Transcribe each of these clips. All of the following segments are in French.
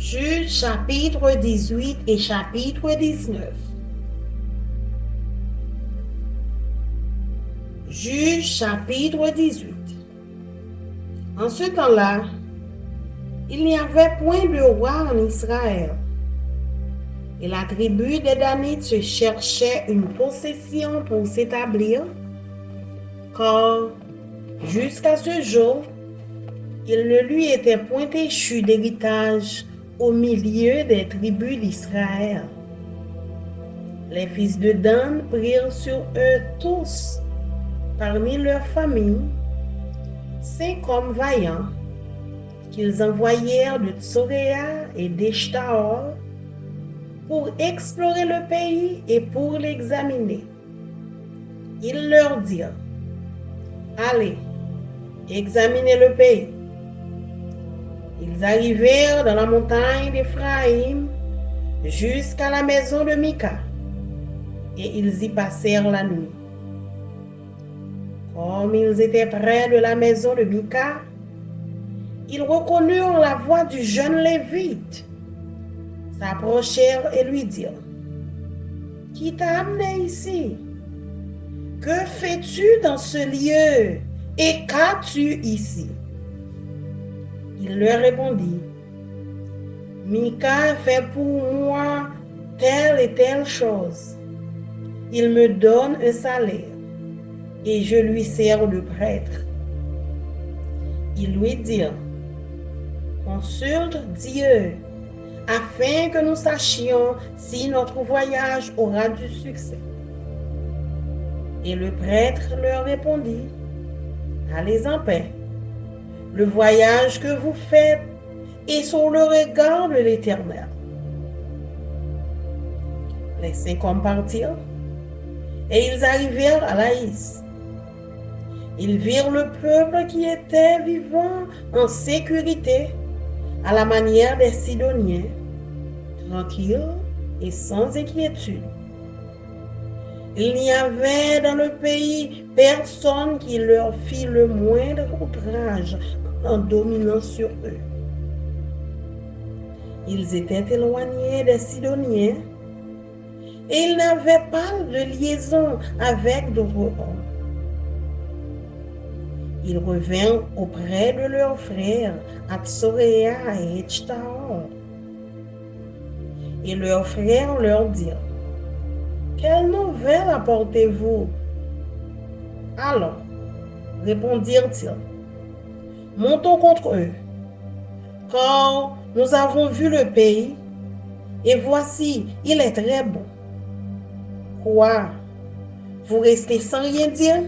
Juge chapitre 18 et chapitre 19. Juge chapitre 18. En ce temps-là, il n'y avait point de roi en Israël. Et la tribu des Danites se cherchait une possession pour s'établir, car jusqu'à ce jour, il ne lui était point échu d'héritage au milieu des tribus d'Israël. Les fils de Dan prirent sur eux tous, parmi leurs familles, 5 hommes vaillants qu'ils envoyèrent de Tsoréa et d'Eshtaol pour explorer le pays et pour l'examiner. Ils leur dirent: allez, examinez le pays. Ils arrivèrent dans la montagne d'Éphraïm jusqu'à la maison de Mika, et ils y passèrent la nuit. Comme ils étaient près de la maison de Mika, ils reconnurent la voix du jeune Lévite, s'approchèrent et lui dirent: qui t'a amené ici? Que fais-tu dans ce lieu? Et qu'as-tu ici? Il leur répondit: Mika fait pour moi telle et telle chose. Il me donne un salaire et je lui sers de prêtre. Ils lui dirent: consulte Dieu afin que nous sachions si notre voyage aura du succès. Et le prêtre leur répondit: allez en paix. Le voyage que vous faites est sous le regard de l'Éternel. Les 5 hommes partirent et ils arrivèrent à Laïs. Ils virent le peuple qui était vivant en sécurité à la manière des Sidoniens, tranquilles et sans inquiétude. Il n'y avait dans le pays personne qui leur fit le moindre outrage en dominant sur eux. Ils étaient éloignés des Sidoniens et ils n'avaient pas de liaison avec d'autres hommes. Ils revinrent auprès de leurs frères à Tsoréa et Eshtaol. Et leurs frères leur dirent: quelle nouvelle apportez-vous? Alors, répondirent-ils, montons contre eux, car nous avons vu le pays, et voici, il est très bon. Quoi? Vous restez sans rien dire?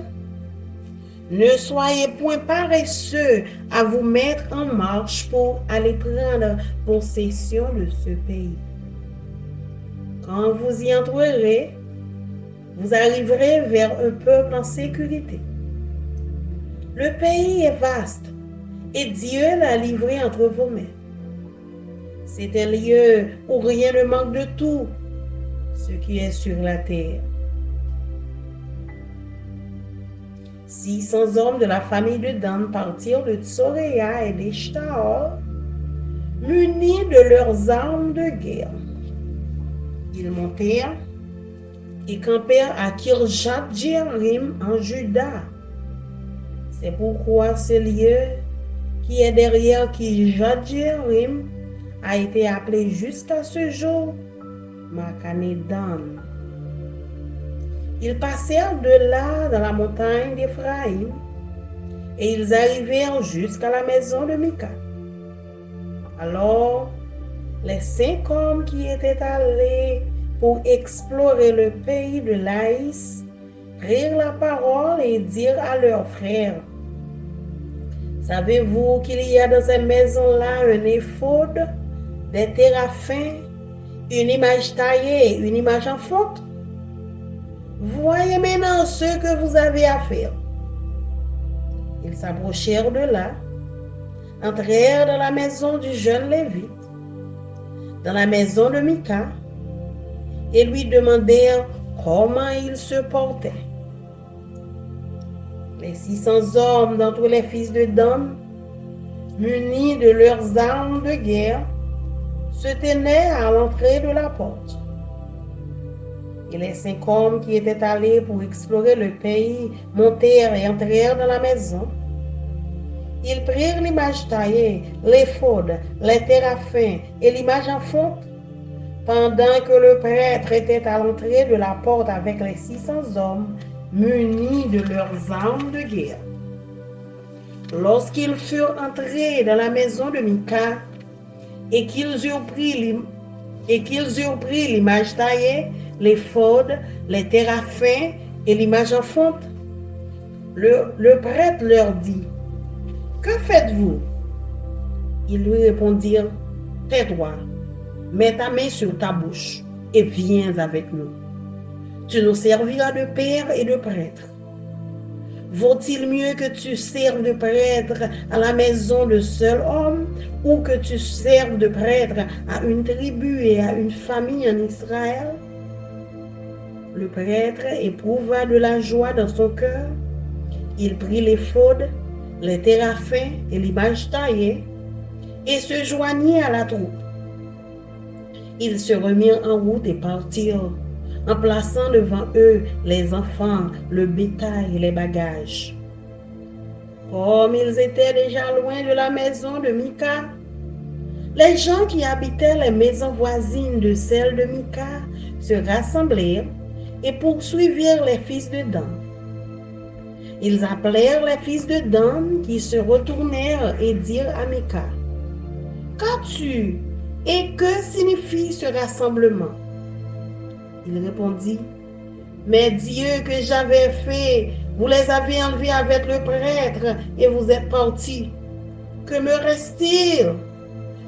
Ne soyez point paresseux à vous mettre en marche pour aller prendre possession de ce pays. Quand vous y entrerez, vous arriverez vers un peuple en sécurité. Le pays est vaste et Dieu l'a livré entre vos mains. C'est un lieu où rien ne manque de tout ce qui est sur la terre. 600 hommes de la famille de Dan partirent de Tsoréa et d'Eshtaol, munis de leurs armes de guerre. Ils montèrent et campèrent à Kirjath-Jearim en Juda. C'est pourquoi ce lieu qui est derrière Kirjath-Jearim a été appelé jusqu'à ce jour Makane-Dan. Ils passèrent de là dans la montagne d'Éphraïm et ils arrivèrent jusqu'à la maison de Mika. Alors, les 5 hommes qui étaient allés pour explorer le pays de Laïs prirent la parole et dirent à leurs frères: savez-vous qu'il y a dans cette maison-là un éphod, des téraphins, une image taillée et une image en fonte? Voyez maintenant ce que vous avez à faire. Ils s'approchèrent de là, entrèrent dans la maison du jeune Lévite, dans la maison de Mika, et lui demandèrent comment il se portait. Les 600 hommes d'entre les fils de Dan, munis de leurs armes de guerre, se tenaient à l'entrée de la porte. Et les 5 hommes qui étaient allés pour explorer le pays montèrent et entrèrent dans la maison. Ils prirent l'image taillée, l'éphod, les téraphins et l'image en fonte, pendant que le prêtre était à l'entrée de la porte avec les 600 hommes munis de leurs armes de guerre. Lorsqu'ils furent entrés dans la maison de Mika et qu'ils eurent pris l'image taillée, l'éphod, les téraphins et l'image en fonte, le prêtre leur dit: que faites-vous? Ils lui répondirent: tais-toi, mets ta main sur ta bouche et viens avec nous. Tu nous serviras de père et de prêtre. Vaut-il mieux que tu serves de prêtre à la maison de seul homme ou que tu serves de prêtre à une tribu et à une famille en Israël? Le prêtre éprouva de la joie dans son cœur. Il prit l'éphod, les téraphins et l'image taillée et se joignit à la troupe. Ils se remirent en route et partirent, en plaçant devant eux les enfants, le bétail et les bagages. Comme ils étaient déjà loin de la maison de Mika, les gens qui habitaient les maisons voisines de celle de Mika se rassemblèrent et poursuivirent les fils de Dan. Ils appelèrent les fils de Dan qui se retournèrent et dirent à Mika: qu'as-tu et que signifie ce rassemblement? Il répondit: mes dieux que j'avais faits, vous les avez enlevés avec le prêtre et vous êtes partis. Que me reste-t-il?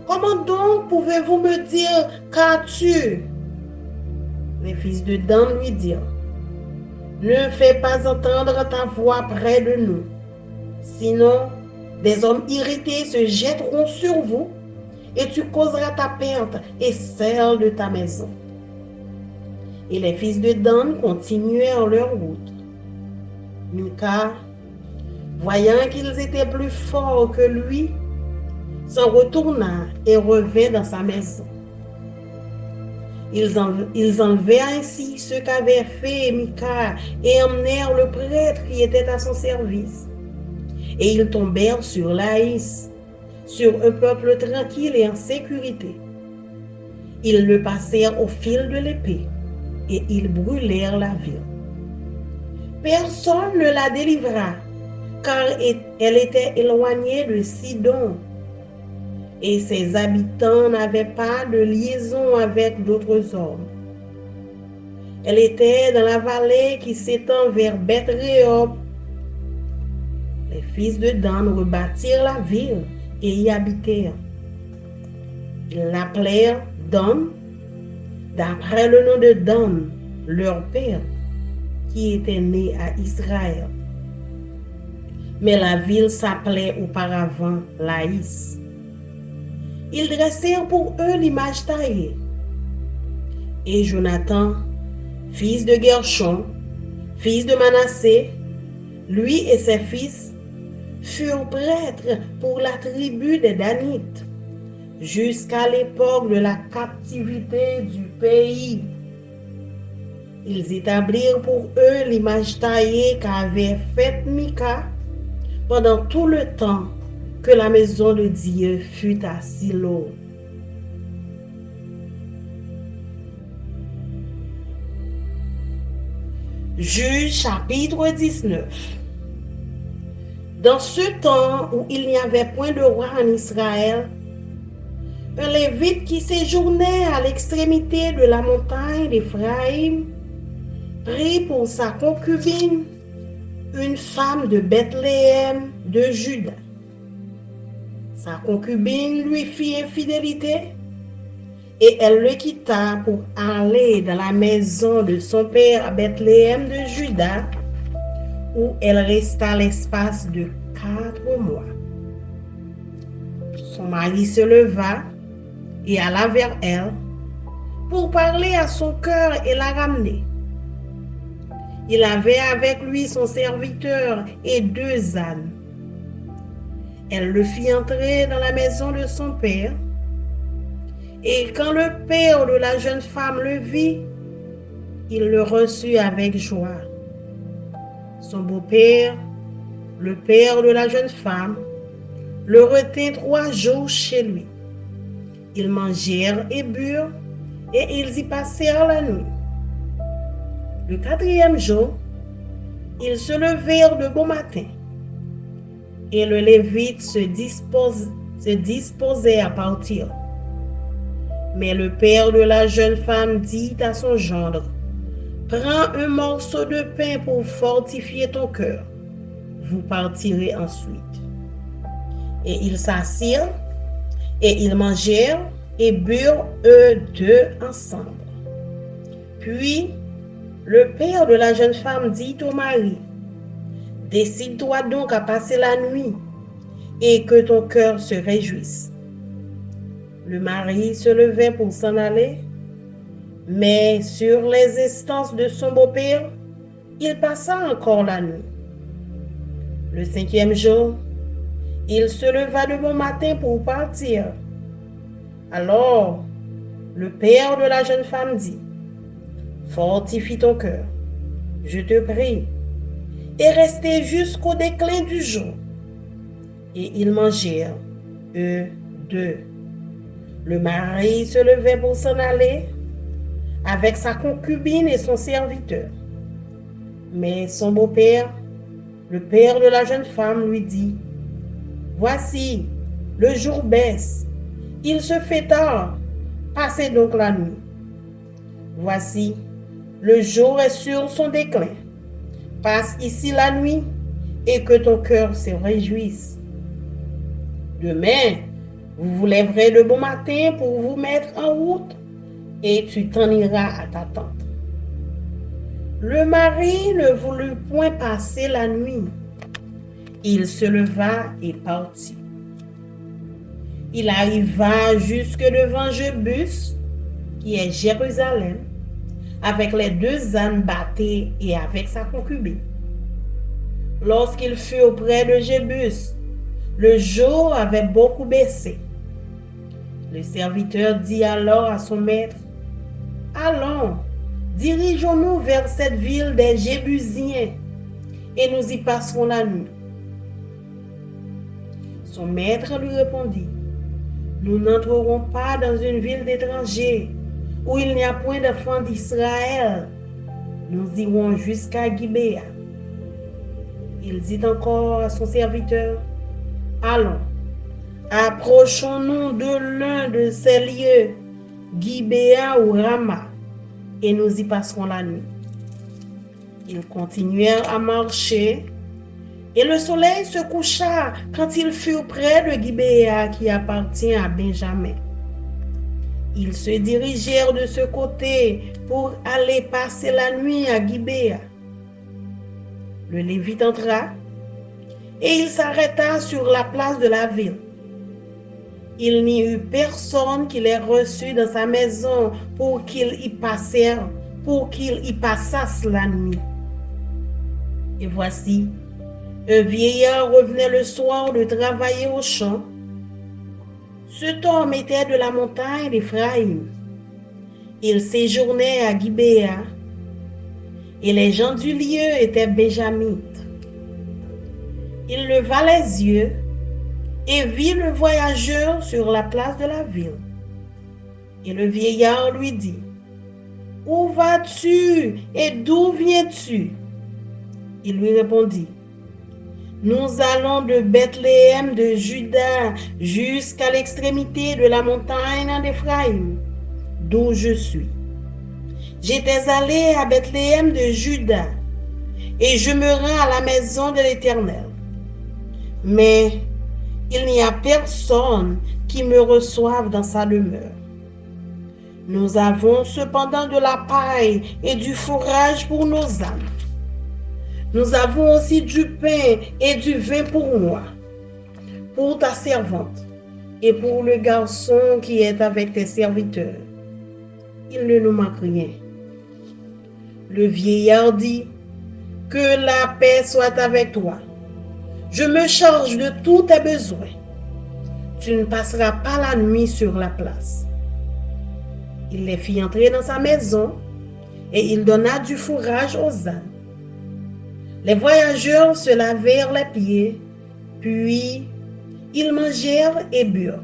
Comment donc pouvez-vous me dire qu'as-tu? Les fils de Dan lui dirent: ne fais pas entendre ta voix près de nous, sinon des hommes irrités se jetteront sur vous et tu causeras ta perte et celle de ta maison. Et les fils de Dan continuèrent leur route. Mika, voyant qu'ils étaient plus forts que lui, s'en retourna et revint dans sa maison. Ils enlevèrent ainsi ce qu'avait fait Mika et emmenèrent le prêtre qui était à son service. Et ils tombèrent sur Laïs, sur un peuple tranquille et en sécurité. Ils le passèrent au fil de l'épée et ils brûlèrent la ville. Personne ne la délivra, car elle était éloignée de Sidon, et ses habitants n'avaient pas de liaison avec d'autres hommes. Elle était dans la vallée qui s'étend vers Beth-Rehob. Les fils de Dan rebâtirent la ville et y habitèrent. Ils l'appelèrent Dan, d'après le nom de Dan, leur père, qui était né à Israël. Mais la ville s'appelait auparavant Laïs. Ils dressèrent pour eux l'image taillée. Et Jonathan, fils de Gershon, fils de Manassé, lui et ses fils, furent prêtres pour la tribu des Danites, jusqu'à l'époque de la captivité du pays. Ils établirent pour eux l'image taillée qu'avait faite Mika pendant tout le temps que la maison de Dieu fut à Silo. Juge chapitre 19. Dans ce temps où il n'y avait point de roi en Israël, un Lévite qui séjournait à l'extrémité de la montagne d'Éphraïm prit pour sa concubine une femme de Bethléem de Juda. Sa concubine lui fit infidélité et elle le quitta pour aller dans la maison de son père à Bethléem de Juda, où elle resta l'espace de 4 mois. Son mari se leva et alla vers elle pour parler à son cœur et la ramener. Il avait avec lui son serviteur et 2 ânes. Elle le fit entrer dans la maison de son père Et quand le père de la jeune femme le vit, il le reçut avec joie. Son beau-père, le père de la jeune femme, le retint 3 jours chez lui. Ils mangèrent et burent, et ils y passèrent la nuit. Le 4e jour, ils se levèrent de bon matin, et le Lévite se disposait à partir. Mais le père de la jeune femme dit à son gendre, « Prends un morceau de pain pour fortifier ton cœur. Vous partirez ensuite. » Et ils s'assirent, et ils mangèrent et burent eux deux ensemble. Puis, le père de la jeune femme dit au mari, « Décide-toi donc à passer la nuit, et que ton cœur se réjouisse. » Le mari se levait pour s'en aller, mais sur les instances de son beau-père, il passa encore la nuit. Le 5e jour, il se leva de bon matin pour partir. Alors, le père de la jeune femme dit, « Fortifie ton cœur, je te prie, et restez jusqu'au déclin du jour. » Et ils mangèrent, eux deux. Le mari se levait pour s'en aller avec sa concubine et son serviteur. Mais son beau-père, le père de la jeune femme, lui dit, « Voici, le jour baisse, il se fait tard, passez donc la nuit. Voici, le jour est sur son déclin, passe ici la nuit et que ton cœur se réjouisse. Demain, vous vous lèverez de bon matin pour vous mettre en route et tu t'en iras à ta tente. » Le mari ne voulut point passer la nuit. Il se leva et partit. Il arriva jusque devant Jébus, qui est Jérusalem, avec les 2 ânes bâtés et avec sa concubine. Lorsqu'il fut auprès de Jébus, le jour avait beaucoup baissé. Le serviteur dit alors à son maître, « Allons, dirigeons-nous vers cette ville des Jébusiens, et nous y passerons la nuit. » Son maître lui répondit, « Nous n'entrerons pas dans une ville d'étrangers, où il n'y a point d'enfants d'Israël. Nous irons jusqu'à Gibéa. » Il dit encore à son serviteur, « Allons, approchons-nous de l'un de ces lieux, Gibéa ou Rama, et nous y passerons la nuit. » Ils continuèrent à marcher, et le soleil se coucha quand ils furent près de Gibéa qui appartient à Benjamin. Ils se dirigèrent de ce côté pour aller passer la nuit à Gibéa. Le Lévite entra et il s'arrêta sur la place de la ville. Il n'y eut personne qui les reçut dans sa maison pour qu'ils y passassent la nuit. Et voici, un vieillard revenait le soir de travailler au champ. Cet homme était de la montagne d'Éphraïm. Il séjournait à Gibéa, et les gens du lieu étaient benjamites. Il leva les yeux et vit le voyageur sur la place de la ville. Et le vieillard lui dit, « Où vas-tu et d'où viens-tu » Il lui répondit, « Nous allons de Bethléem de Juda jusqu'à l'extrémité de la montagne d'Éphraïm, d'où je suis. J'étais allé à Bethléem de Juda, et je me rends à la maison de l'Éternel. Mais il n'y a personne qui me reçoive dans sa demeure. Nous avons cependant de la paille et du fourrage pour nos ânes. Nous avons aussi du pain et du vin pour moi, pour ta servante et pour le garçon qui est avec tes serviteurs. Il ne nous manque rien. » Le vieillard dit, « Que la paix soit avec toi. Je me charge de tous tes besoins. Tu ne passeras pas la nuit sur la place. » Il les fit entrer dans sa maison et il donna du fourrage aux ânes. Les voyageurs se lavèrent les pieds, puis ils mangèrent et burent.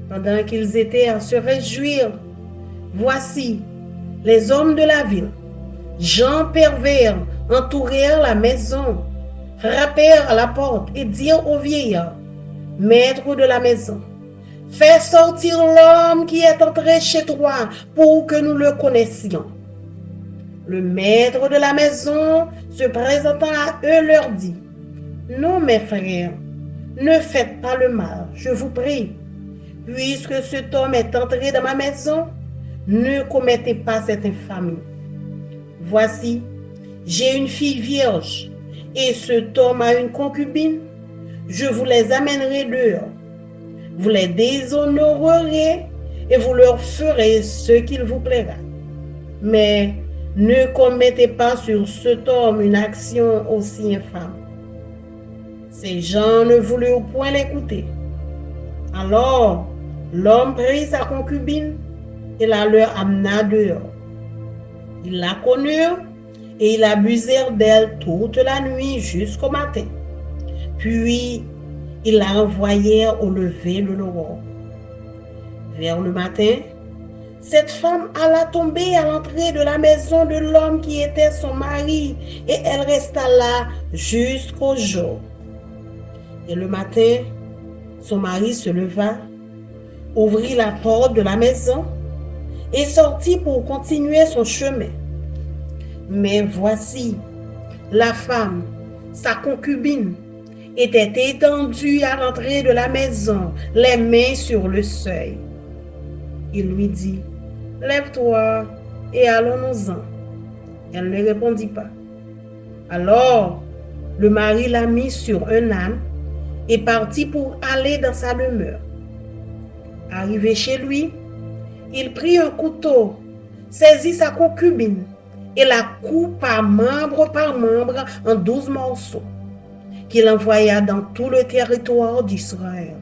Pendant qu'ils étaient à se réjouir, voici, les hommes de la ville, gens pervers, entourèrent la maison, frappèrent à la porte et dirent au vieillard, maître de la maison, fais sortir l'homme qui est entré chez toi pour que nous le connaissions. Le maître de la maison, se présentant à eux, leur dit, non, mes frères, ne faites pas le mal, je vous prie. Puisque cet homme est entré dans ma maison, ne commettez pas cette infamie. Voici, j'ai une fille vierge, et cet homme a une concubine. Je vous les amènerai dehors. Vous les déshonorerez et vous leur ferez ce qu'il vous plaira. Mais ne commettez pas sur cet homme une action aussi infâme. Ces gens ne voulurent point l'écouter. Alors, l'homme prit sa concubine et la leur amena dehors. Ils la connurent et ils abusèrent d'elle toute la nuit jusqu'au matin. Puis, ils la renvoyèrent au lever de l'aurore. Vers le matin, cette femme alla tomber à l'entrée de la maison de l'homme qui était son mari, et elle resta là jusqu'au jour. Et le matin, son mari se leva, ouvrit la porte de la maison et sortit pour continuer son chemin. Mais voici, la femme, sa concubine, était étendue à l'entrée de la maison, les mains sur le seuil. Il lui dit, lève-toi et allons-nous-en. Elle ne répondit pas. Alors, le mari la mit sur un âne et partit pour aller dans sa demeure. Arrivé chez lui, il prit un couteau, saisit sa concubine et la coupa membre par membre en 12 morceaux, qu'il envoya dans tout le territoire d'Israël.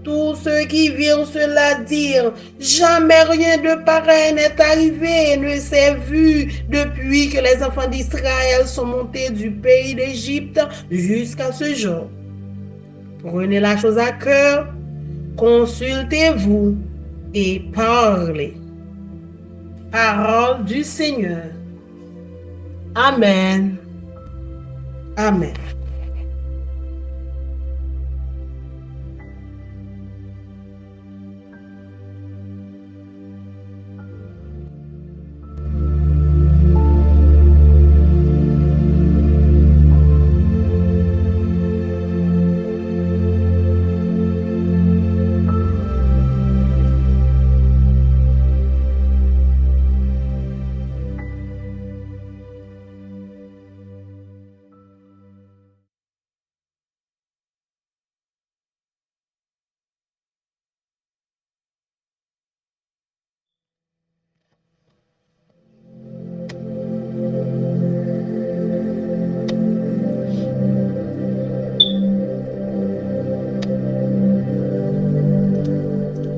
Tous ceux qui virent cela dirent, jamais rien de pareil n'est arrivé et ne s'est vu depuis que les enfants d'Israël sont montés du pays d'Égypte jusqu'à ce jour. Prenez la chose à cœur, consultez-vous et parlez. Parole du Seigneur. Amen. Amen.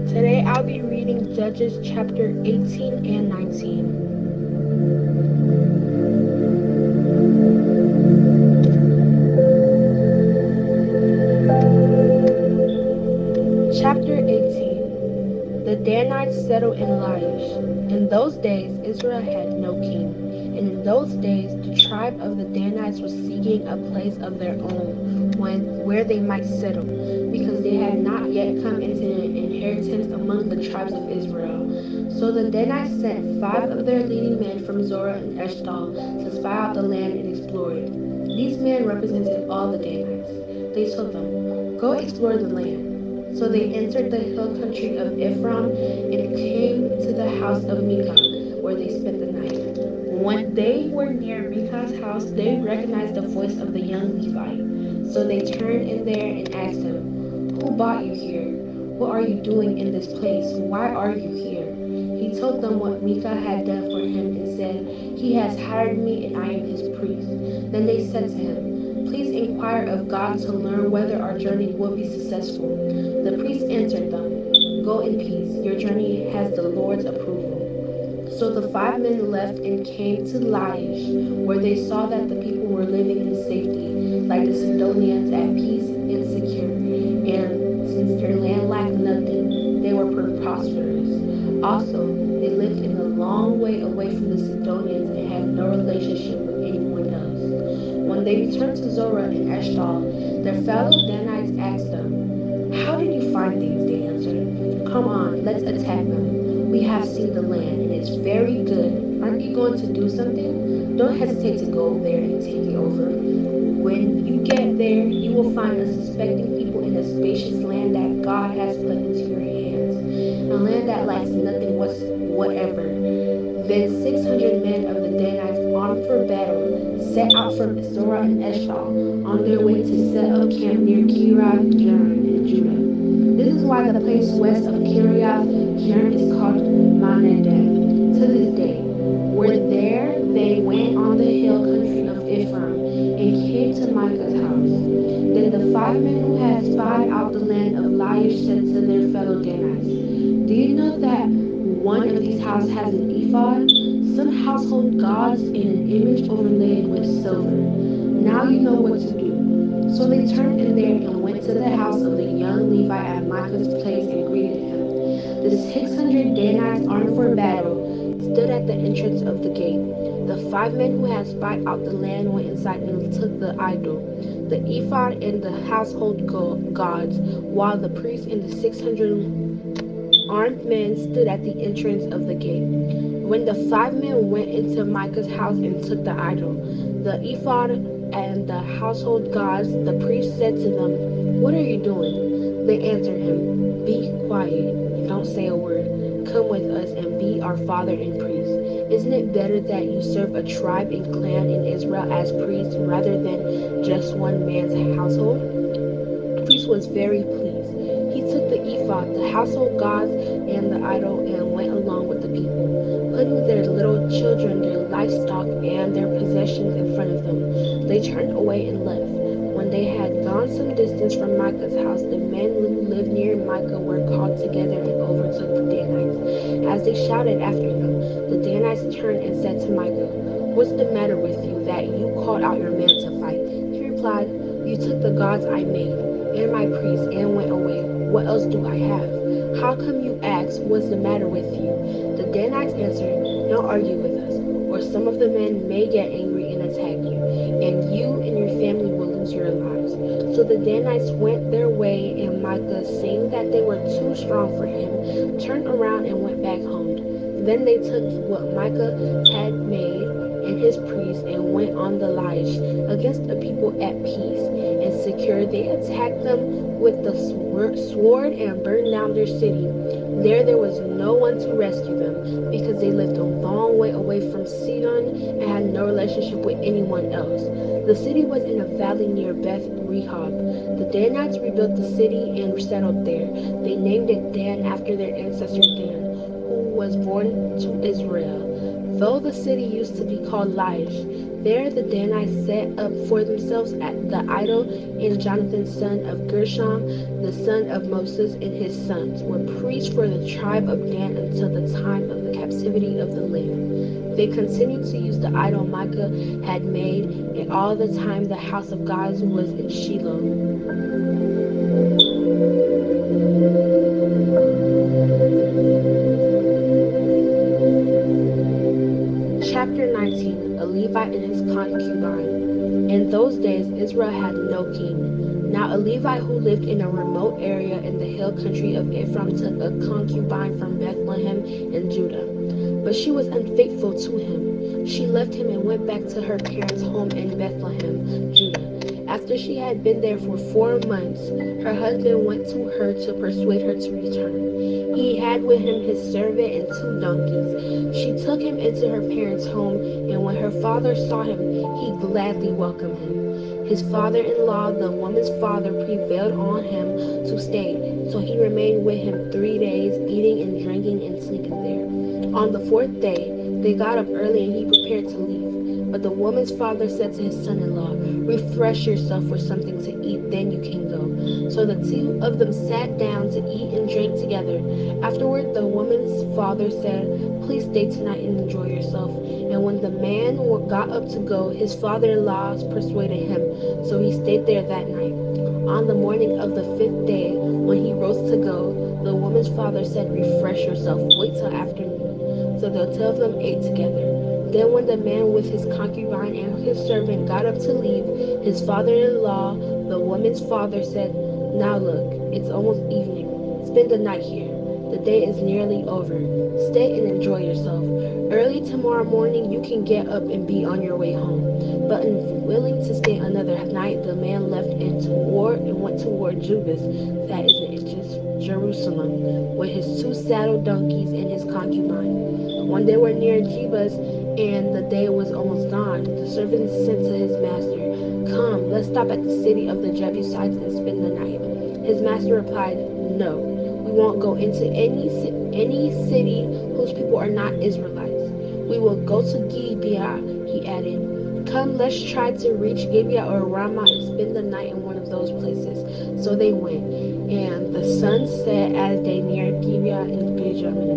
Today I'll be reading Judges chapter 18 and 19. Chapter 18. The Danites settled in Laish. In those days Israel had no king, and in those days the tribe of the Danites was seeking a place of their own where they might settle, because they had not yet come into an inheritance among the tribes of Israel. So the Danites sent 5 of their leading men from Zorah and Eshtaol to spy out the land and explore it. These men represented all the Danites. They told them, "Go explore the land." So they entered the hill country of Ephraim and came to the house of Micah, where they spent the night. When they were near Micah's house, they recognized the voice of the young Levite. So they turned in there and asked him, "Who brought you here? What are you doing in this place? Why are you here?" He told them what Micah had done for him and said, "He has hired me and I am his priest." Then they said to him, "Please inquire of God to learn whether our journey will be successful." The priest answered them, Go in peace. Your journey has the Lord's approval." So the 5 men left and came to Laish, where they saw that the people were living in safety, like the Sidonians, at peace and secure. And since their land lacked nothing, they were prosperous. Also, they lived in a long way away from the Sidonians and had no relationship with anyone else. When they returned to Zorah and Eshtaol, their fellow Danites asked them, "How did you find things?" They answered, "Come on, let's attack them. We have seen the land, and it's very good. Aren't you going to do something? Don't hesitate to go there and take it over. When you get there, you will find unsuspecting people in a spacious land that God has put into your hands, a land that lacks nothing whatever." Then 600 men of the Danites, armed for battle, set out from Zorah and Eshtaol on their way to set up camp near Kiriath Jearim in Judah. This is why the place west of Kiriath Jearim is called Manadab to this day. Where there they went on the hill country of Ephraim and came to Micah's house. Then the 5 men who had spied out the land of Laish said to their fellow Danites, "Do you know that one of these houses has an ephod, some household gods, and an image overlaid with silver? Now you know what to do." So they turned in there and went to the house of the young Levi at Micah's place and greeted him. The 600 Danites, armed for battle, stood at the entrance of the gate. The 5 men who had spied out the land went inside and took the idol, the ephod, and the household gods, while the priest and the 600 armed men stood at the entrance of the gate. When the 5 men went into Micah's house and took the idol, the ephod, and the household gods, the priest said to them, "What are you doing?" They answered him, "Be quiet and don't say a word. Come with us and be our father and priest. Isn't it better that you serve a tribe and clan in Israel as priests rather than just one man's household?" The priest was very pleased. He took the ephod, the household gods, and the idol and went along with the people, putting their little children, their livestock, and their possessions in front of them. They turned away and left. When they had gone some distance from Micah's house, the men who lived near Micah were called together and overtook the Danites. As they shouted after them, the Danites turned and said to Micah, "What's the matter with you that you called out your men to fight?" He replied, "You took the gods I made and my priests and went away. What else do I have? How come you ask, 'What's the matter with you?'" The Danites answered, "Don't argue with us, or some of the men may get angry and attack you, and you and your family will lose your lives." So the Danites went their way, and Micah, seeing that they were too strong for him, turned around and went back home. Then they took what Micah had made and his priests and went on the Laish against a people at peace and secure. They attacked them with the sword and burned down their city. There was no one to rescue them because they lived a long way away from Sidon and had no relationship with anyone else. The city was in a valley near Beth Rehob. The Danites rebuilt the city and settled there. They named it Dan after their ancestor Dan, who was born to Israel. Though the city used to be called Laish, there the Danites set up for themselves the idol, and Jonathan, son of Gershom, the son of Moses, and his sons were priests for the tribe of Dan until the time of the captivity of the land. They continued to use the idol Micah had made, and all the time the house of God was in Shiloh. Chapter 19. A Levite and his concubine. In those days Israel had no king. Now a Levite who lived in a remote area in the hill country of Ephraim took a concubine from Bethlehem in Judah. But she was unfaithful to him. She left him and went back to her parents' home in Bethlehem, Judah. After she had been there for 4 months, her husband went to her to persuade her to return. He had with him his servant and 2 donkeys. She took him into her parents' home, and when her father saw him, he gladly welcomed him. His father-in-law, the woman's father, prevailed on him to stay, so he remained with him 3 days, eating and drinking and sleeping there. On the 4th day, they got up early and he prepared to leave. But the woman's father said to his son-in-law, "Refresh yourself with something to eat then you can go. So the two of them sat down to eat and drink together. Afterward, the woman's father said, "Please stay tonight and enjoy yourself." And when the man got up to go, his father-in-law persuaded him, so he stayed there that night. On the morning of the 5th day, when he rose to go, the woman's father said, "Refresh yourself, wait till afternoon." So the two of them ate together. Then when the man with his concubine and his servant got up to leave, his father-in-law, the woman's father, said, "Now look, it's almost evening. Spend the night here. The day is nearly over. Stay and enjoy yourself. Early tomorrow morning you can get up and be on your way home." But unwilling to stay another night, the man left and went toward Jebus, that is Jerusalem, with his 2 saddled donkeys and his concubine. When they were near Jebus and the day was almost gone, the servant said to his master, "Come, let's stop at the city of the Jebusites and spend the night." His master replied, "No, we won't go into any city whose people are not Israelites. We will go to Gibeah," he added. "Come, let's try to reach Gibeah or Ramah and spend the night in one of those places." So they went, and the sun set as they neared Gibeah and Benjamin.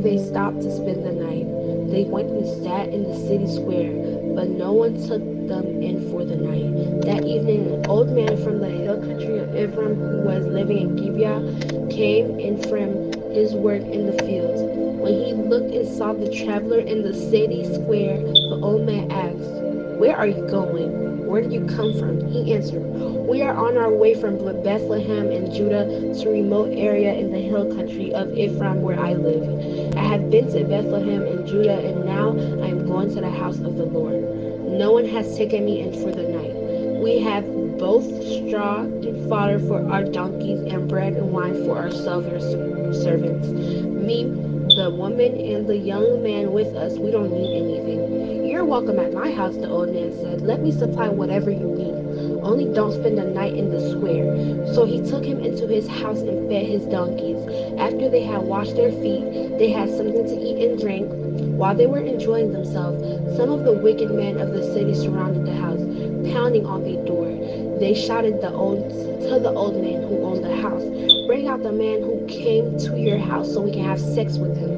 They stopped to spend the night. They went and sat in the city square, but no one took them in for the night. That evening, an old man from the hill country of Ephraim, who was living in Gibeah, came in from his work in the fields. When he looked and saw the traveler in the city square, the old man asked, "Where are you going? Where did you come from?" He answered, "We are on our way from Bethlehem in Judah to a remote area in the hill country of Ephraim where I live. I have been to Bethlehem in Judah, and now I am going to the house of the Lord. No one has taken me in for the night. We have both straw and fodder for our donkeys and bread and wine for ourselves, your servants. Me, the woman, and the young man with us, we don't need anything." "You're welcome at my house," the old man said. "Let me supply whatever you need. Only don't spend the night in the square." So he took him into his house and fed his donkeys. After they had washed their feet, they had something to eat and drink. While they were enjoying themselves, some of the wicked men of the city surrounded the house, pounding on the door. They shouted to the old man who owned the house, "Bring out the man who came to your house so we can have sex with him."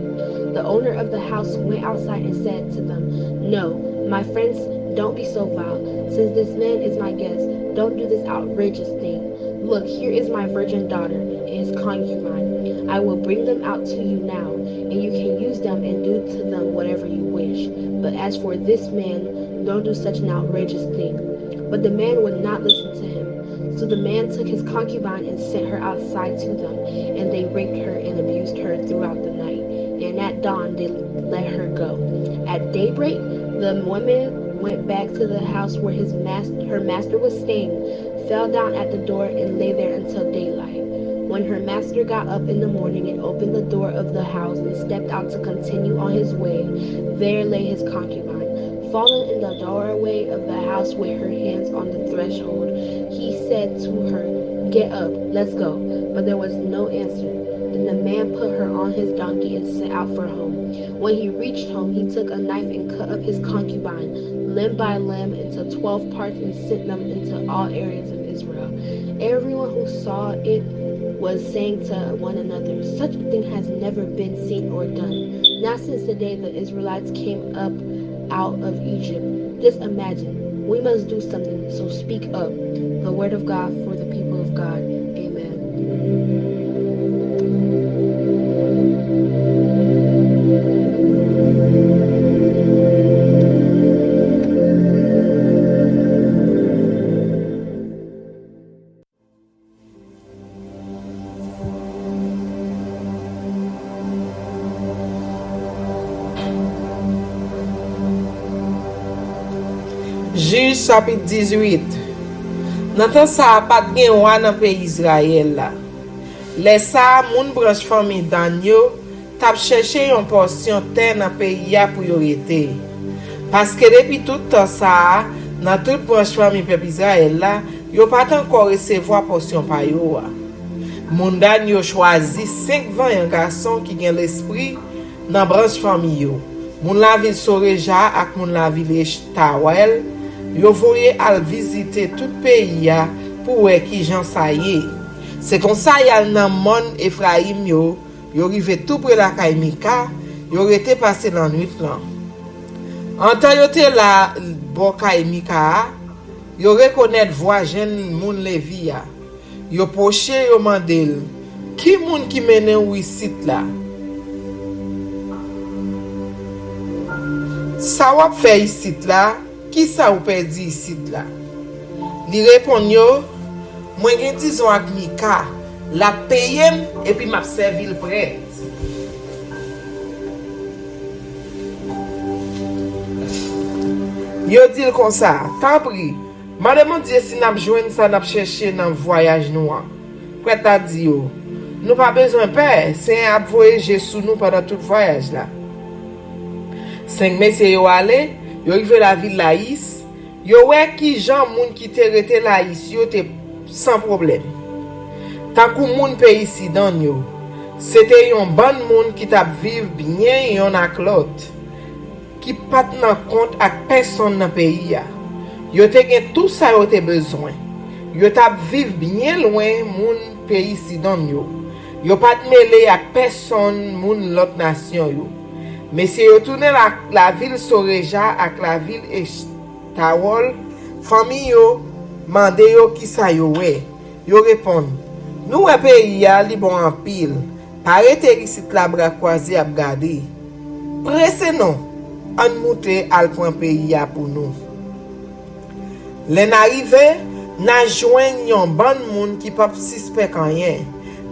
The owner of the house went outside and said to them, "No, my friends, don't be so vile. Since this man is my guest, don't do this outrageous thing. Look, here is my virgin daughter and his concubine. I will bring them out to you now, and you can use them and do to them whatever you wish. But as for this man, don't do such an outrageous thing." But the man would not listen to him. So the man took his concubine and sent her outside to them, and they raped her and abused her throughout the night. And at dawn they let her go. At daybreak, the woman went back to the house where her master was staying, fell down at the door, and lay there until daylight. When her master got up in the morning and opened the door of the house and stepped out to continue on his way, there lay his concubine, fallen in the doorway of the house with her hands on the threshold. He said to her, "Get up, let's go." But there was no answer. Then the man put her on his donkey and set out for home. When he reached home, he took a knife and cut up his concubine, limb by limb, into 12 parts and sent them into all areas of Israel. Everyone who saw it was saying to one another, "Such a thing has never been seen or done, not since the day the Israelites came up out of Egypt." Just imagine. We must do something, so speak up. The word of God for the people of God. Amen. Juge chapitre 18. Nan tan sa pat gen roi nan peyi Israël la. Le sa moun branche fami Dan yo tap chèche yon porsyon terre nan peyi ya pou yo rete. Paske depi tout tan sa, nan tout branche fami peyi Israël la, yo pat ankon resevo porsyon pa yo. Moun Dan yo chwazi 5 vanyan garçon ki gen l'esprit nan branche fami yo. Moun la vil Soreja ak moun la vil Eshtaol, yo voye al visite tout peyi ya pour qui Jean ça y est. C'est comme ça yal nan mon Ephraim yo rive tout près la Kaimika, yo été passé dans nuit là. En temps yo te la bon Kaimika, yo reconnaître voix jeune moun Levi ya. Yo poche yo mandel, qui moun qui mène ou ici là? Ça wap fait ici là, qui ça ou perdu ici là? Li répond yo, moi gen dison ak Mika, la payem et puis m'a servi le prête. Yo dit comme ça, tant pris. Madame Dieu si n'a joindre ça n'a chercher dans voyage nous. Prête a dit yo, nous pas besoin père, c'est un voyager sous nous pendant tout voyage là. 5 messieurs yo allé, yo arrivé la ville Laïs, yo wè ki jan moun qui te rete Laïs yo te sans problème. Tant que moun pays ici dans yo, c'était yon bon moun qui t'a vivre bien yon ak l'autre, qui pat nan compte ak personne dans pays ya. Yo te gen tout ça yo te besoin. Yo t'a vivre bien loin moun pays ici dans yo. Yo pat mêlé ak personne moun l'autre nation yo. Mais si yo tourne la ville Soreja ak la ville Eshtaol, famille yo mande yo ki sa yo we. Yo répond, nous wè pays ya li bon en pile. Parete risit la bras croisé ap gade. Presse non, an moute al pran pays ya pour nous. Len arrive, nan jouen yon ban moun ki pap suspect kanyen.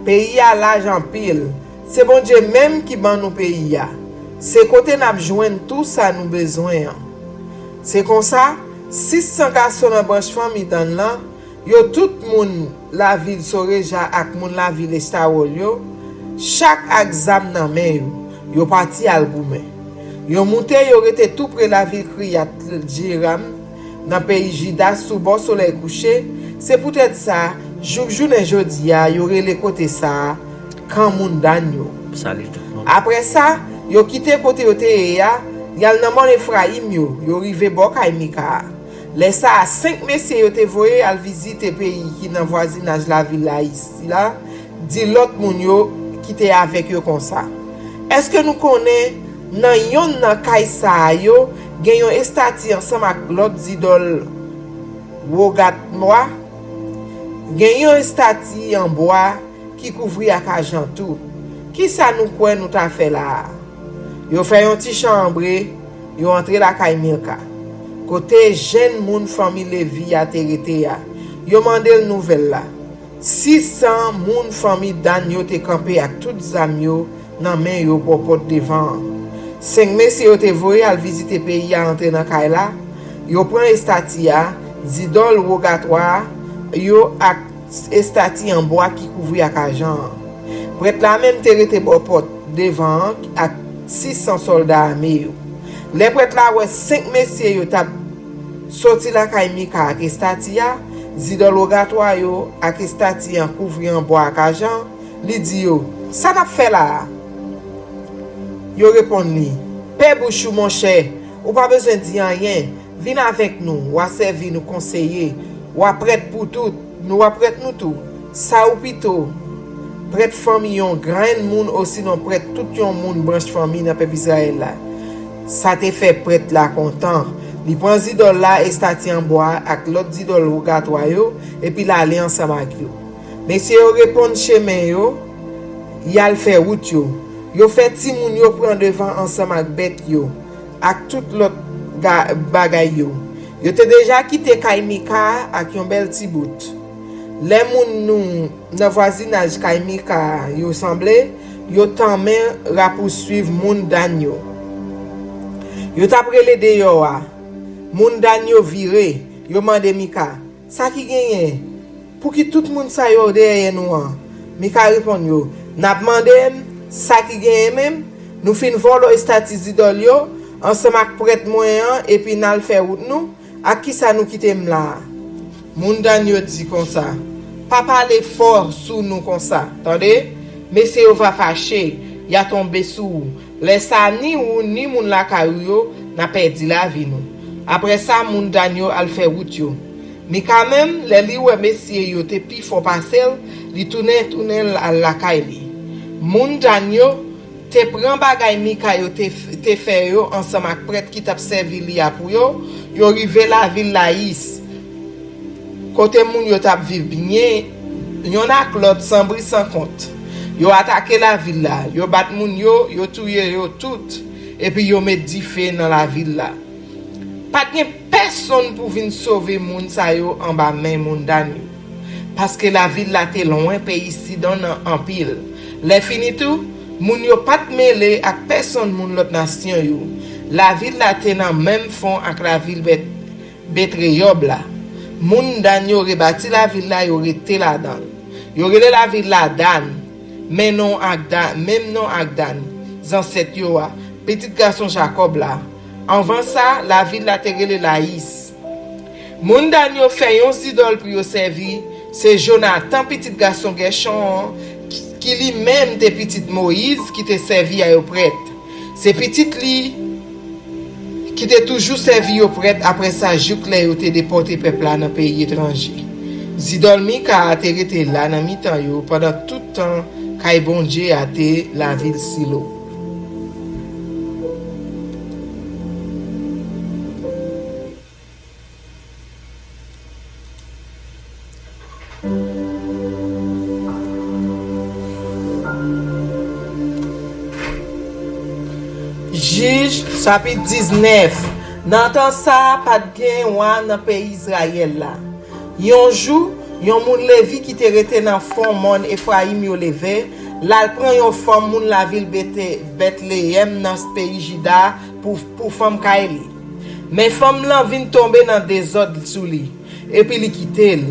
Pays ya laj en pile. C'est bon Dieu même qui ban nou pays ya. C'est côté n'a joindre tout ça nous besoin. C'est comme ça 600 garçons dans branche famille dans là, yo tout moun la ville Soreja ak moun la ville Estaol yo, chaque exam nan men yo parti al goumen. Yo monté yo rete tout près la ville Kriyat Jearim dans pays Juda sous bon soleil couché. C'est peut-être ça journée jodi a yo rele côté ça quand moun dan yo. Après ça yo quitté côté yo te ya, yal nan mon Ephraim yo rive bo Kaimika. Laisse ça 5 messieurs yo te voye al visiter pays qui dans voisinage la ville là ici là, dit l'autre moun yo qui te avec yo comme ça. Est-ce que nous connaît nan yon nan Kaisa yo gen yon estati ensemble ak l'autre idole Wogat moi? Gen yon estati en bois qui couvri ak argent tout. Qui ça nous quoi nous t'a fait là? Yo fait un petit chambre, yo entré la Kaimika. Côté jeune moun famille Levi a terete ya. Yo mandé nouvelle là. 600 moun famille Dan yo te campé ak tout zam yo nan men yo pour porte devant. 5 messieurs yo te voye al visiter pays a entrer dans Kaila. Yo prend estati ya, zidol rogatoire, yo ak estati en bois qui couvri ak argent. Prête la même terete pour porte devant ak 600 soldats armés. Les prêtres là ouais 5 messieurs yo t'a sorti la Kaimika ak estati ya, zidol rogatoire yo ak estati en couvri en bois ak argent, li di yo, ça n'a fait là. Yo répond li, Père Bouchou mon cher, ou pas besoin de dire rien, viens avec nous, ou a servi nous conseiller, ou a prête pour tout, nous a prête nous tout. Ça ou pito, prête famille yon grand moun aussi non prête tout yon moun branche famille dans peuple Israël là. Ça te fait prête là content. Li prend zidol là estati en bois ak l'autre zidol rogatoire yo et puis la aller ensemble avec yo. Mais si yo répond chemin yo, yal fait route yo. Yo fait ti moun yo prend devant ensemble ak bête yo, ak tout l'autre bagay yo. Yo te déjà quitté Kaimika ak yon bel ti bout. Les moun nou nan voisinage Kaimika yo semblé, yo tanmen ra poursuivre moun Dan yo. Yo taprele de yo a. Moun Dan yo vire, yo mande Mika, ça ki genyen? Pour ki tout moun sa yo derrière nou an? Mika répond yo, n'a demandé ça qui genyen même, nous fin volo estati zidol yo, ensemble ak prête moyen et puis n'al faire route nous, ak ki ça nous quitte là. Moun Dan yo dit comme ça. Pas parler fort sous nous comme ça. Attendez? Mais c'est va fâché, y a tombé sous. Laisse ça ni ou ni moun la kayou yo n'a perdu la vie nous. Après ça moun Dan yo al fait route yo. Mais quand même, les li ouais messieurs yo te pi font passer, li tourner à la kaili. Moun jan yo te pran bagay Mika yo te fait yo ensemble ak prêtre qui t'a servi li a pour yo rive la ville Laïs. Côté moun yo t'a viv bien, yon ak l'autre sans bris sans compte. Yo attaqué la ville là, yo bat moun yo touye yo tout et puis yo met di fè dans la ville là. Pas gen personne pour venir sauver moun sa yo en bas main moun dan yo. Parce que la ville là te loin pays ici dans en pile. Les fini tout, moun yo pat mêlé ak personne moun l'autre nation yo. La ville là te nan même fond ak la ville Betreyob là. Moun dan yo rebati la ville là yo rete la dan. Yo rele la ville là Dan. Men non ak Dan, même non ak Dan. Zanset yo a, petit garçon Jacob là. Avant ça, la ville la te rele Laïs. Moun dan yo fè yon idole pour yo servi, c'est Jonathan petit garçon Gershon qui lui-même te petit Moïse qui te servi à yo prêtre. C'est petit li qui te toujours servi au prêtre après ça jouk le yo te déporté peuple là dans pays étranger. Zidol Mika a te rete là dans mi-temps yo pendant tout temps kay bon Dieu a te la ville Silo. Juge chapitre 19. Dans temps ça pas de gen wan dans pays Israël là. Yon jou, yon moun Lévi qui te rete dans fond mon Ephraim yo levé, là prend yon femme moun la ville Bethléem dans ce pays Juda pour femme Kaeli. Mais femme là vinn tomber dans désordre sous li et puis li quitter.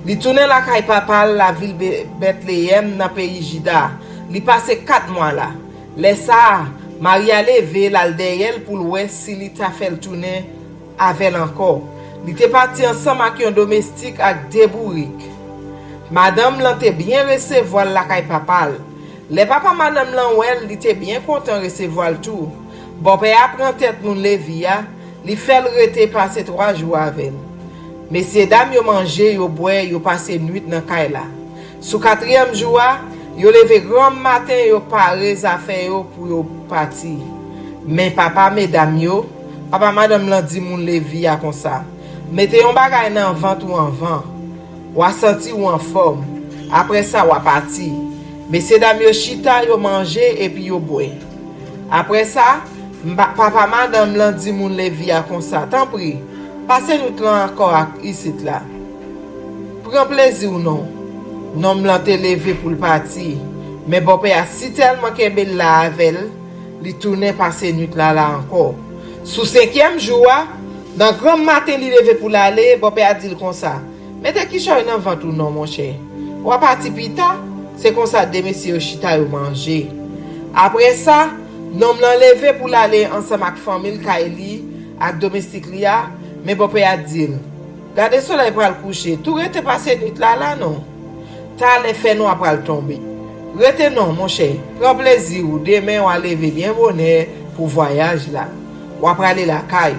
Li tourner la kay papa la ville Bethléem dans pays Juda. Li passe 4 mois là. Laisse ça Maria levé l'aldeyel pour l'ouest si li ta fait tourner avec encore. Li te parti ensemble avec un domestique avec deux bourriques. Madame lan te bien recevoir la kay papal. Le papa madame lan wel li te bien content recevoir tout. Bon père prend tête moun Lévia, li fait rete passer 3 jours avec. Messieurs dames yo manger, yo boire, yo passer nuit dans kay la. Sous 4e jour, yo levé grand matin yo pare affaire yo pour yo parti. Mais papa mesdames yo, papa madame lan di moun Lévia comme ça. Mettez yon bagay nan vent ou en vent. Ou a senti ou en forme. Après ça ou a parti. Messieurs dames yo chita yo manger et puis yo boire. Après ça, papa madame lan di moun Lévia comme ça. Tant pis. Passez nous temps encore ici là. Prends plaisir ou non. Non m'lan te levé pour le parti. Mais bon père si tellement kembe la avec li tourner passer nuit là encore. Sous 5e jour, dans grand matin li levé pour l'aller, bon père a dit comme ça. Mettez qui choy nan vent ou non mon cher. Ou a parti pita, c'est comme ça de messieurs chita yo manger. Après ça, non m'lan levé pour l'aller ensemble avec famille Kaeli, avec domestique lia, mais bon père a dit. Gardez soleil pour le coucher, tout rete passé nuit là non. Ta le fait noir pour le tomber. Rete non mon cher. Prends plaisir ou demain on va lever bien bonheur pour voyage là. Ou après aller la caille.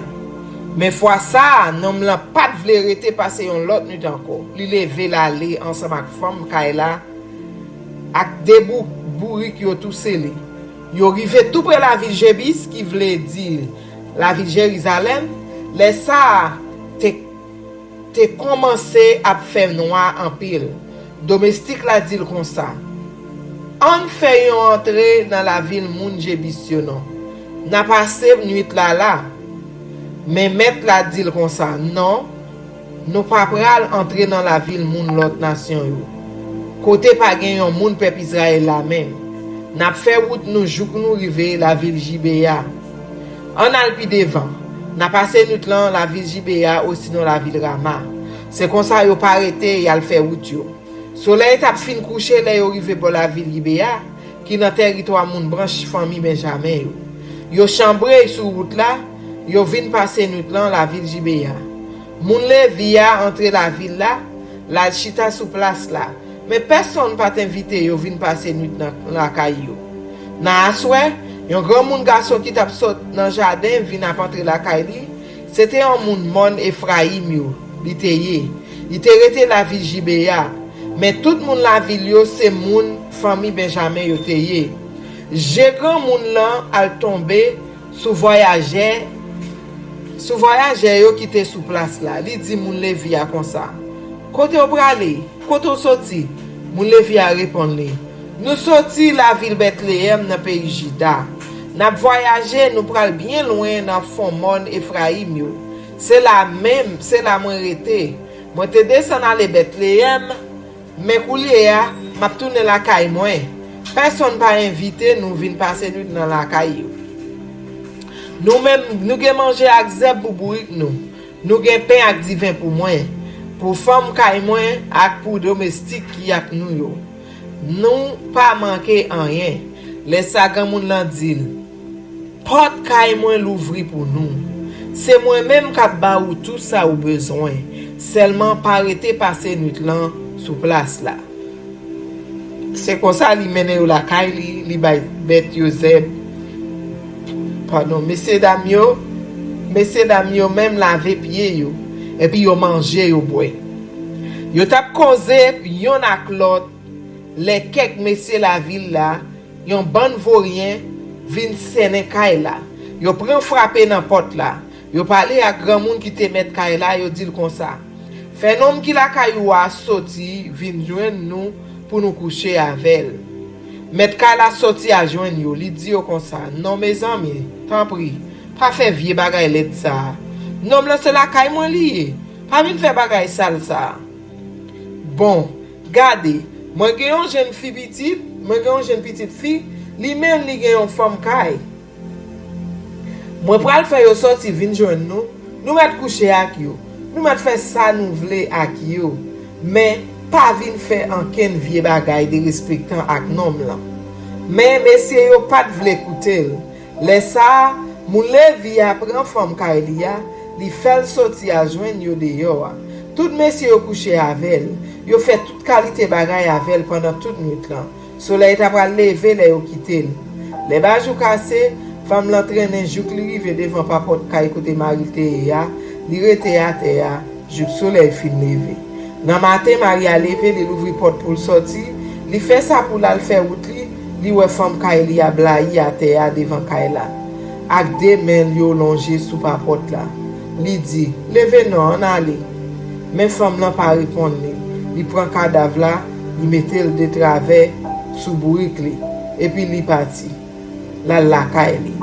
Mais fois ça, non m'la pas vle rete passer yon l'autre nuit encore. Li lever l'aller ensemble avec femme Kaila ak des bourriques yo tout scellé. Yo rive tout près la ville Jébis qui voulait dire la ville Jérusalem. Les ça te commencé à faire noir en pile. Domestique la dit comme ça. On fait yon entrer dans la ville moun Jébis yo non. N'a passé nuit là. Mais maître la dit comme ça, non, nous pas pral entrer dans la ville moun l'autre nation yo. Côté pas gen yon moun peuple Israël la même. N'a fait route nous jouk nous rive la ville Gibéa. On alpi devant. N'a passé nuit là la ville Gibéa ou sinon la ville Rama. C'est comme ça yo pas arrêté y a le fait route yo. Soleil t'a fin coucher là yo rive pour la ville Gibéa qui dans territoire moun branche famille Benjamin yo. Yo chambré sur route là. Yo vinn passer nuit là la ville Gibéa. Moun Lévia entre la ville là, la chita sous place là. Mais personne pas invité yo vinn passer nuit dans la caillou. Nan aswe, yon grand moun garçon qui t'a saute dans jardin vinn entrer la caillou. C'était un moun mon Ephraim yo, li teye. il te rete la ville Gibea. Mais tout le monde la ville yo, c'est moun famille Benjamin yo te ye. J'ai grand moun lan al tombe sous voyageur yo qui te sous place là. Li di moun Levi a comme ça. Kote ou brale, kote ou sorti, moun Levi a répondre li. Nous sorti la ville Bethléem dans pays Juda. N'a voyagé, nous pral bien loin dans Fomon Ephraim yo. C'est la moi rete. Moi te descend aller Bethléem, mais koulier a m'a tourner la caille moi. Personne pas invité, nous vinn passer nuit dans la caille. Nous même nous gen manger ak zeb boubourik nous. Nous gen pain ak divin pour moi. Pour femme caille moi ak pour domestique qui ak nous yo. Nous pas manquer en rien. Les sagan moun lan dil. Porte caille moi l'ouvri pour nous. C'est moi-même qui ba ou tout ça ou besoin. Seulement pas arrêter passer nuit là sous place là. C'est comme ça li mène ou la caille li bay bête yo zeb. Pardon, messieurs dames yo même laver pied yo et puis yo manger yo boire. Yo tap causé yon ak l'autre les quelques messieurs la ville là, yon ban vaurien vinn sene kay là. Yo prend frapper dans porte là. Yo parler à grand monde qui te met kay là, yo dit comme ça. Fait homme qui la kay ou a sorti vinn joindre nous pour nous coucher avec. Met kay la sorti a joindre yo, li dit yo comme ça. Non mes amis, tant pis, pas faire vieux bagay let ça. Non là c'est la kay moi lié. Pas vinn faire bagay sale ça. Bon, gardez. Moi gen yon jeune fille petite fille, li même li gen yon femme kay. Moi pral faire yo sorti vinn joindre nous. Nous met coucher ak yo. Nous met faire ça nous vle ak yo. Mais pas vinn faire anken vieux bagay de respectant ak nom là. Mais messieurs yo pas vle écouter. Laisse ça, moun Levi a prend femme kay li fait sorti a joindre yo dehors. Tout messieurs yo couché avec. Yo fait toute qualité bagay avec pendant toute nuit là. Soleil t'a pas lever les yo quitter. Les bajou cassé, femme l'entraîner jouk li rive devant papote kay côté marité ya, li rete à terre, jouk soleil fin lever. Dans matin Marie a levé, li ouvri porte pour sortir, li fait ça pour la faire route li wè femme kay li a blayi à terre devant kay la. Ak de men yo longé sous papote là. Li dit, levez non, on aller. Mais femme n'a pas répondu. Il prend cadavre là, il mettait le de travers sous bourrique li, et puis il parti. La kaili.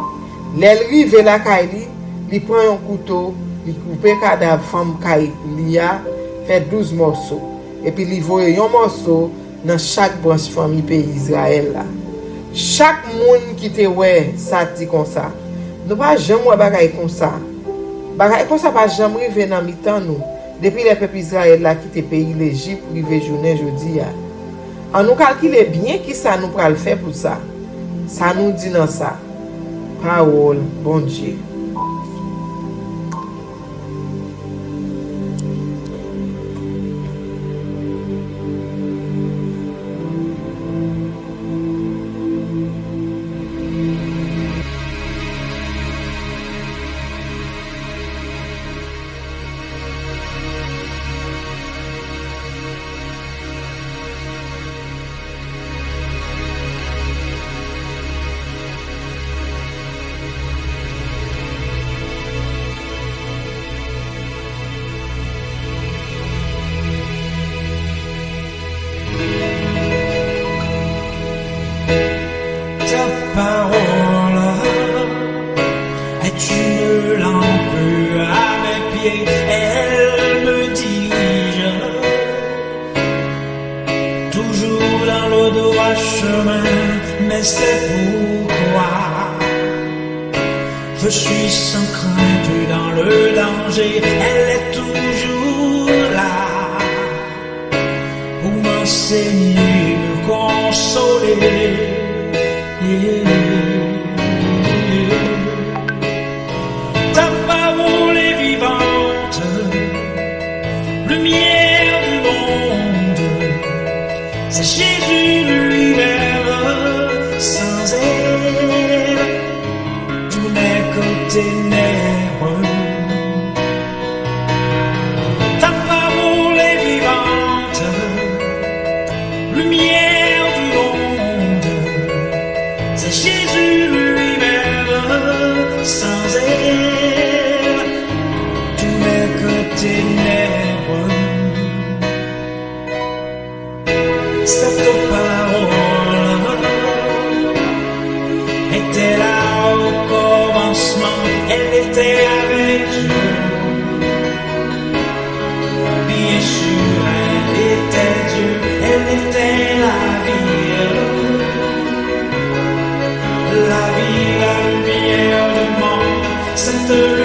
L'elle rive la kaili, il prend un couteau, il coupe cadavre femme kaili a fait 12 morceaux. Et puis il voye un morceau dans chaque branche famille pays Israël là. Chaque monde qui te ouais, ça dit comme ça. Nous pas jamais bagay comme ça. Bagay comme ça pas jamais rive dans mi-temps nous. Depuis les peuples Israël là quitté pays l'Égypte pour rive journée jeudi a. On nous calculer bien qui ça nous pral faire pour ça. Ça nous dit dans ça. Parole bon Dieu. Elle me dirige toujours dans le droit chemin, mais c'est pourquoi je suis sans crainte dans le danger. Elle est toujours là pour m'enseigner, me consoler. Ta parole est vivante, lumière du monde, c'est Jésus lui-même. Sans elle, tout n'est que ténèbres. Ta parole est reste